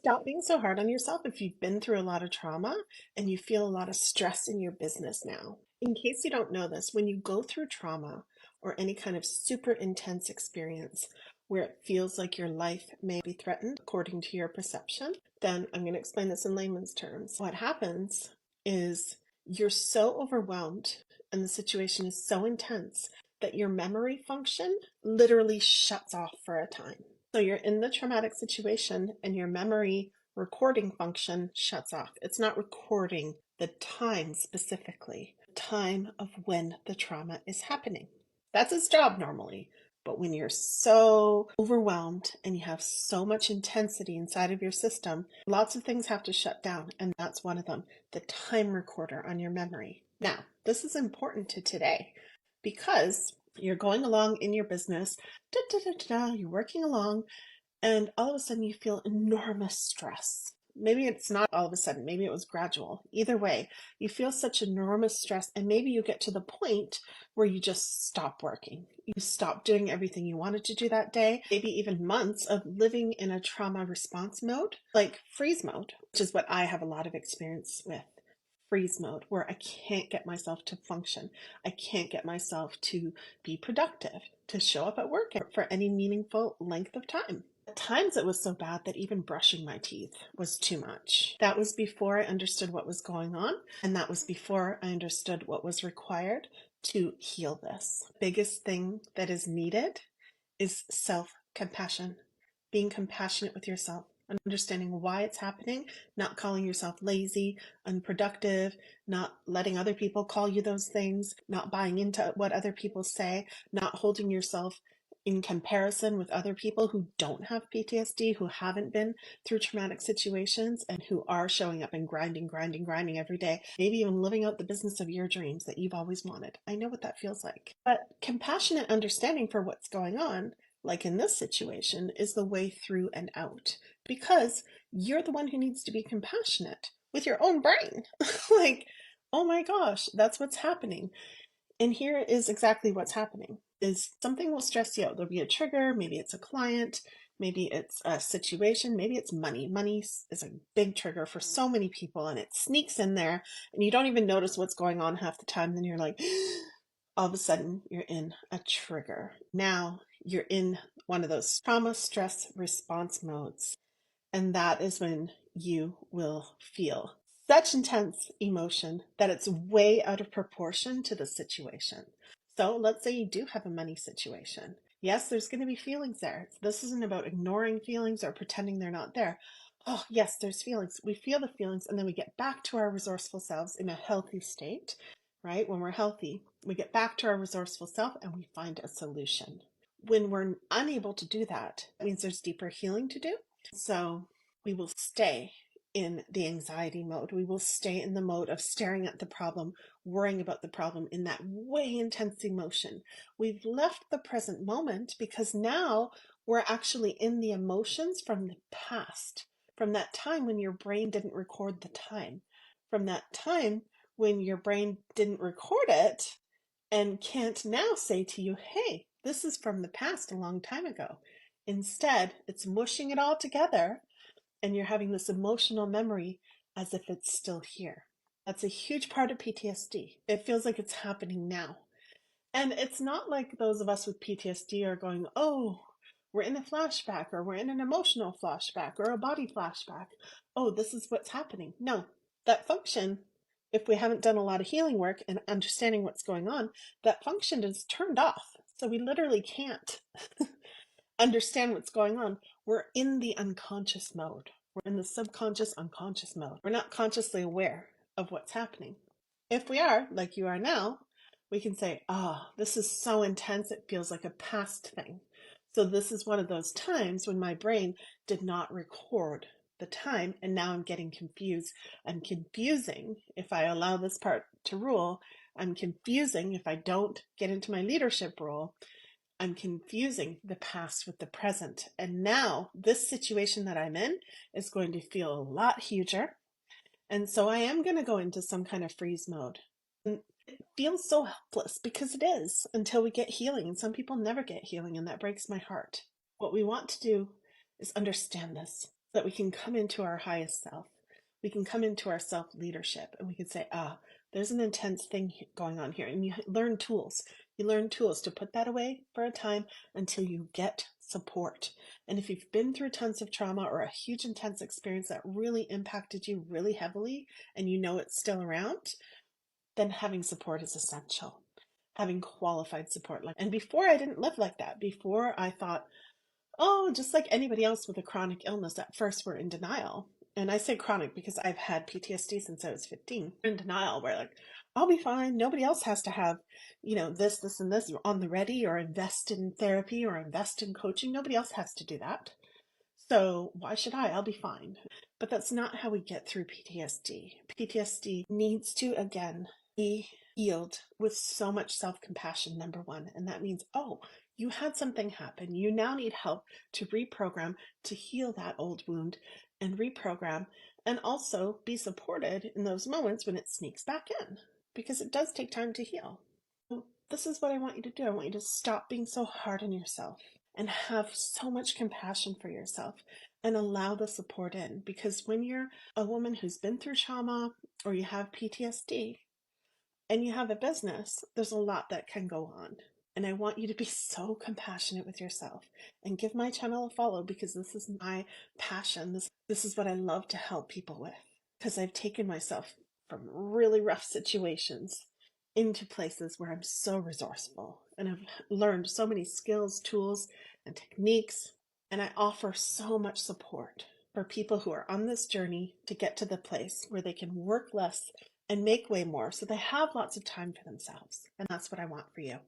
Stop being so hard on yourself if you've been through a lot of trauma and you feel a lot of stress in your business now. In case you don't know this, when you go through trauma or any kind of super intense experience where it feels like your life may be threatened according to your perception, then I'm going to explain this in layman's terms. What happens is you're so overwhelmed and the situation is so intense that your memory function literally shuts off for a time. So you're in the traumatic situation and your memory recording function shuts off. It's not recording the time specifically, the time of when the trauma is happening. That's its job normally. But when you're so overwhelmed and you have so much intensity inside of your system, lots of things have to shut down. And that's one of them, the time recorder on your memory. Now, this is important to today because you're going along in your business, you're working along, and all of a sudden you feel enormous stress. Maybe it's not all of a sudden, maybe it was gradual. Either way, you feel such enormous stress, and maybe you get to the point where you just stop working. You stop doing everything you wanted to do that day, maybe even months of living in a trauma response mode, like freeze mode, which is what I have a lot of experience with. Freeze mode, where I can't get myself to function. I can't get myself to be productive, to show up at work for any meaningful length of time. At times it was so bad that even brushing my teeth was too much. That was before I understood what was going on, and that was before I understood what was required to heal this. The biggest thing that is needed is self-compassion, being compassionate with yourself, understanding why it's happening, not calling yourself lazy, unproductive, not letting other people call you those things, not buying into what other people say, not holding yourself in comparison with other people who don't have PTSD, who haven't been through traumatic situations, and who are showing up and grinding every day, maybe even living out the business of your dreams that you've always wanted. I know what that feels like. But compassionate understanding for what's going on, like in this situation, is the way through and out, because you're the one who needs to be compassionate with your own brain. Like, oh my gosh, that's what's happening. And here is exactly what's happening is something will stress you out. There'll be a trigger, maybe it's a client, maybe it's a situation, maybe it's money. Money is a big trigger for so many people, and it sneaks in there and you don't even notice what's going on half the time. Then you're like, all of a sudden you're in a trigger. Now you're in one of those trauma stress response modes. And that is when you will feel such intense emotion that it's way out of proportion to the situation. So let's say you do have a money situation. Yes, there's going to be feelings there. This isn't about ignoring feelings or pretending they're not there. Oh, yes, there's feelings. We feel the feelings and then we get back to our resourceful selves in a healthy state, right? When we're healthy, we get back to our resourceful self and we find a solution. When we're unable to do that, it means there's deeper healing to do. So we will stay in the anxiety mode. We will stay in the mode of staring at the problem, worrying about the problem in that way intense emotion. We've left the present moment because now we're actually in the emotions from the past, from that time when your brain didn't record the time, from that time when your brain didn't record it and can't now say to you, hey, this is from the past a long time ago. Instead, it's mushing it all together and you're having this emotional memory as if it's still here. That's a huge part of PTSD. It feels like it's happening now. And it's not like those of us with PTSD are going, oh, we're in a flashback, or we're in an emotional flashback, or a body flashback. Oh, this is what's happening. No, that function, if we haven't done a lot of healing work and understanding what's going on, that function is turned off. So we literally can't understand what's going on. We're in the unconscious mode. We're in the subconscious unconscious mode. We're not consciously aware of what's happening. If we are, like you are now, we can say, oh, this is so intense, it feels like a past thing. So this is one of those times when my brain did not record the time, and now I'm getting confused. I'm confusing, if I allow this part to rule, I'm confusing if I don't get into my leadership role. I'm confusing the past with the present. And now this situation that I'm in is going to feel a lot huger. And so I am going to go into some kind of freeze mode. And it feels so helpless because it is until we get healing. And some people never get healing, and that breaks my heart. What we want to do is understand this. that we can come into our highest self. We can come into our self leadership and we can say, there's an intense thing going on here. And you learn tools. You learn tools to put that away for a time until you get support. And if you've been through tons of trauma or a huge intense experience that really impacted you really heavily and you know it's still around, then having support is essential. Having qualified support. And before I didn't live like that. Before I thought, oh, just like anybody else with a chronic illness, at first we're in denial. And I say chronic because I've had PTSD since I was 15. In denial, where like, I'll be fine. Nobody else has to have, this, and this on the ready, or invest in therapy or invest in coaching. Nobody else has to do that. So why should I? I'll be fine. But that's not how we get through PTSD. PTSD needs to, again, be healed with so much self-compassion, number one. And that means, oh, you had something happen. You now need help to reprogram, to heal that old wound and reprogram, and also be supported in those moments when it sneaks back in, because it does take time to heal. So this is what I want you to do. I want you to stop being so hard on yourself and have so much compassion for yourself and allow the support in. Because when you're a woman who's been through trauma or you have PTSD and you have a business, there's a lot that can go on. And I want you to be so compassionate with yourself and give my channel a follow, because this is my passion. This is what I love to help people with, because I've taken myself from really rough situations into places where I'm so resourceful and I've learned so many skills, tools, and techniques. And I offer so much support for people who are on this journey to get to the place where they can work less and make way more so they have lots of time for themselves. And that's what I want for you.